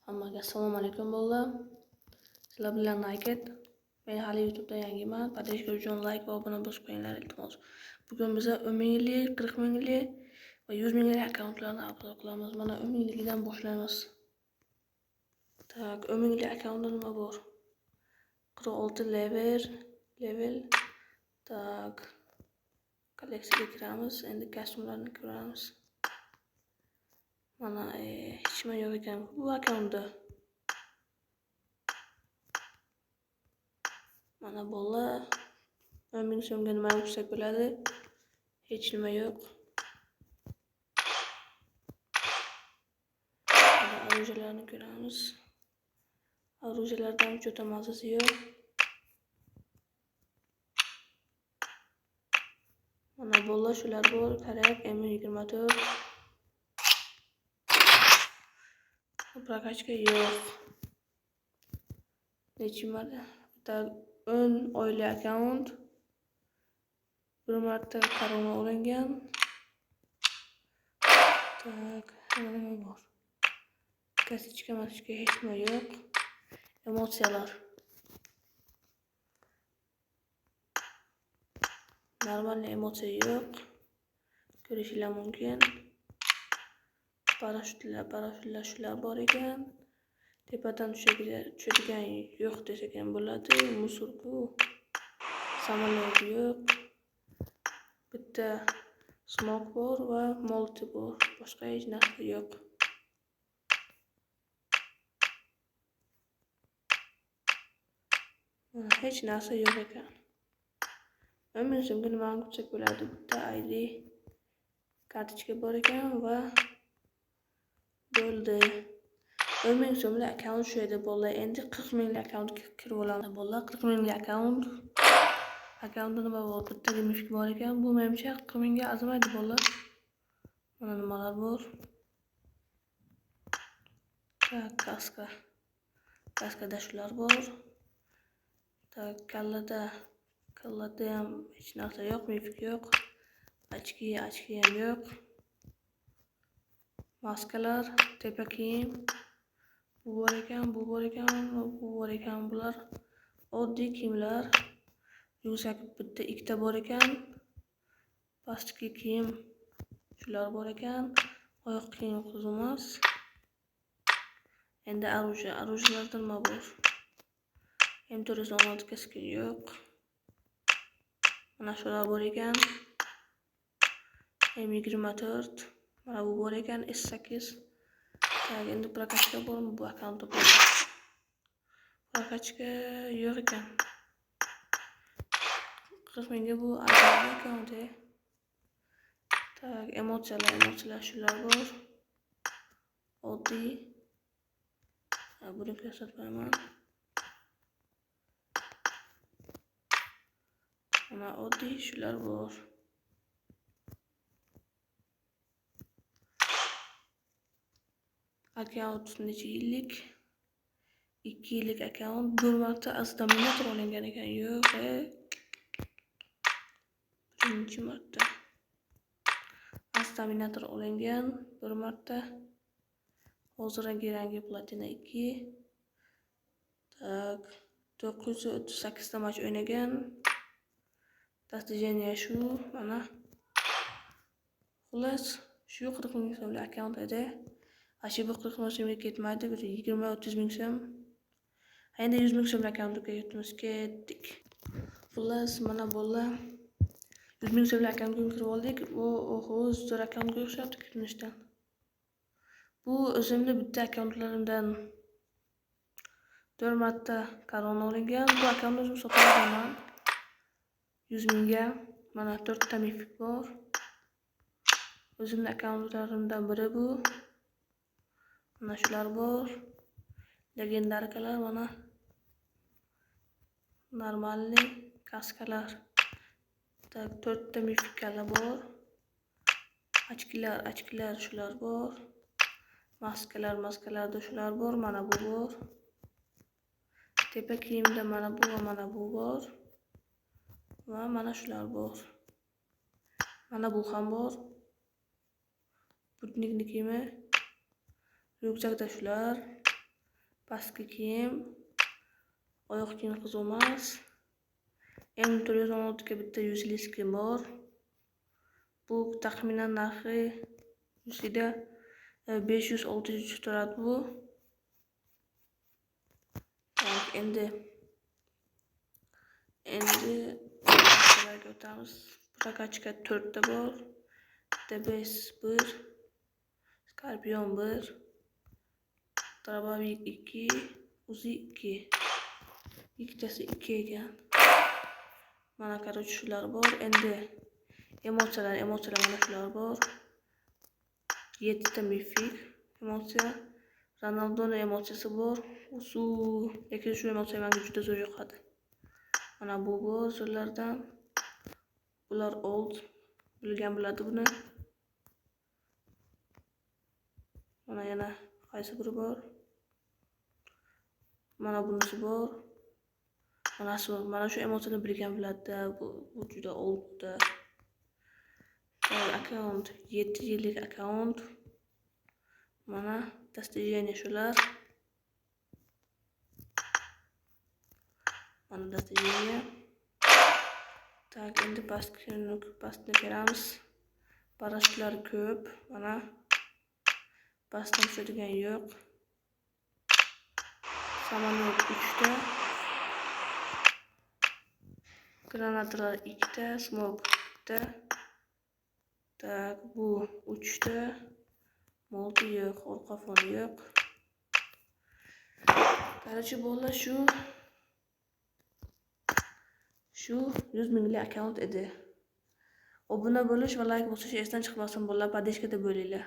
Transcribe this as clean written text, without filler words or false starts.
Hammaga assalomu alaykum bo'ldim. Sizlar bilan Naked. Men hali YouTube'da yangiman. Подписчик uchun like va obuna bosib qo'yinglar iltimos. Bugun biz 10 minglik, 40 minglik va 100 minglik akkauntlarni upload qilamiz. Mana 10 mingligidan boshlaymiz. Tak, 10 minglik akkauntda nima bor? 46 level. Tak. Kolleksiyaga kiramiz. Endi kostyumlarni ko'ramiz. Mana hech nima yo'q ekan bu akkauntda. Mana bolalar 10 ming so'mga nima yuksak bo'ladi? Hech nima yo'q. Mana orujalarni ko'ramiz. Orujalardan juda mazasi yo'q. Mana bolalar shular bor, karak M24. Prokachka yo'q. Necha marta? 10 oylik akkaunt. Bir marta korona olingan. Tak, nima bor? Kasichka hech nima yo'q. Emotsiyalar. Normal emotsiya yo'q. Ko'rishinglar mumkin. Parashyutlar shular bor ekan. Tepadan tushadigan yo'q desak ham bo'ladi. Musurku. Samolyot yo'q. Bitta smok bor va molti bor. Boshqa hech narsa yo'q. Hech narsa yo'q ekan. 10 ming so'mga nima qilsak bo'ladi? Bitta ID kartochka bor ekan va bo'ldi. 10 ming so'mlik akkaunt shu edi bolalar. Endi 40 minglik akkauntga kirib olamiz. Bolalar 40 minglik akkauntda nima bor? Bitta gimishka bor ekan. Bu menimcha 40 mingga arzimaydi bolalar. Mana nimalar bor? Tak, kaskada shular bor. Tak, kallada ham hech narsa yo'q, mifik yo'q. Ochki ham yo'q. Maskalar, tepa kiyim. Bu bor ekan. Bular oddiy kiyimlar. Yuksak bitta ikkita bor ekan. Pastki kiyim shular bor ekan. Oyoq kiyim qizimas. Endi orujalarda nima bor? M416 kaska yo'q. Mana shular bor ekan. M24. Mana bu bor ekan. S8. Tak, endi prokachka bormi bu akkauntda? Prokachka yo'q ekan. 40 mingga bu ajoyib akkaunt. Tak, emotsiyalar shular bor. Oddiy. Buni ko'rsatmayman. Mana oddiy shular bor. Akkaunt necha yillik? 2 yillik akkaunt. Bir marta azdaminator olingan ekan. Yo'q. Birinchi marta. Azdaminator olingan bir marta. Hozirgi rangi platina 2. Tak, 938 ta match o'ynagan. Достижение shu, mana. Xullas, shu 40 ming so'mlik akkaunt edi. Ashi bu 40 ming so'mga ketmaydi, bir 20-30 ming so'm. Endi 100 ming so'mlik akkauntga ketdik. Xullas, mana bolalar 100 ming so'mlik akkauntga kirib oldik. Oho, zo'r akkauntga o'xshabdi ko'rinishdan. Bu o'zimni bitta akkauntlarimdan 4 marta korona olingan. Bu akkauntni o'zim sotib olganman. 100 mingga. Mana 4 ta mifik bor. O'zimning akkauntlarimdan biri bu. Mana shular bor. Legendarkalar mana. Normalni kaskalar. Tak, 4 ta mifikalar bor. Ochkilar shular bor. Maskalarda shular bor. Mana bu bor. Tepa kiyimda mana bu va mana bu bor. Va mana shular bor. Mana bu ham bor. Putnikni kiyimi. Ryukzakda shular. Pastki kiyim. Oyoq kiyim qiziq emas. M416 ga bitta 100 liski bor. Bu taxminan narxi yuzida 500-600 turadi bu. Endi o'tamiz. Prokachka 4 ta bor. DBS 1, Scorpion 1, Dробовик 2, Uzi 2. Ikkitasi 2 ekan. Mana короче shular bor. Endi emotsiyalar mana shular bor. 7 ta mifik emotsiya. Ronaldoning emotsiyasi bor. Lekin shu emotsiya menga juda zo'r yoqadi. Mana bu bor shulardan. Bular old. Bilgan biladi buni. Mana yana qaysi biri bor? Mana bunisi bor. Mana shu emotsiyani bilgan biladi. Bu juda old. Akkaunt 7 yillik akkaunt. Mana достижение shular. Mana достижение. Tak, endi pastni ko'ramiz. Parashyutlar ko'p. Mana pastdan tushadigan yo'q. Samolyot 3 ta. Granatalar 2 ta, smok 1 ta. Tak, bu 3 ta. Molti yo'q, orqa foni yo'q. Короче, bolalar shu 100 minglik akkaunt edi. Obuna bo'lish va like bosishni esdan chiqmasin bolalar, podeshkada bo'linglar.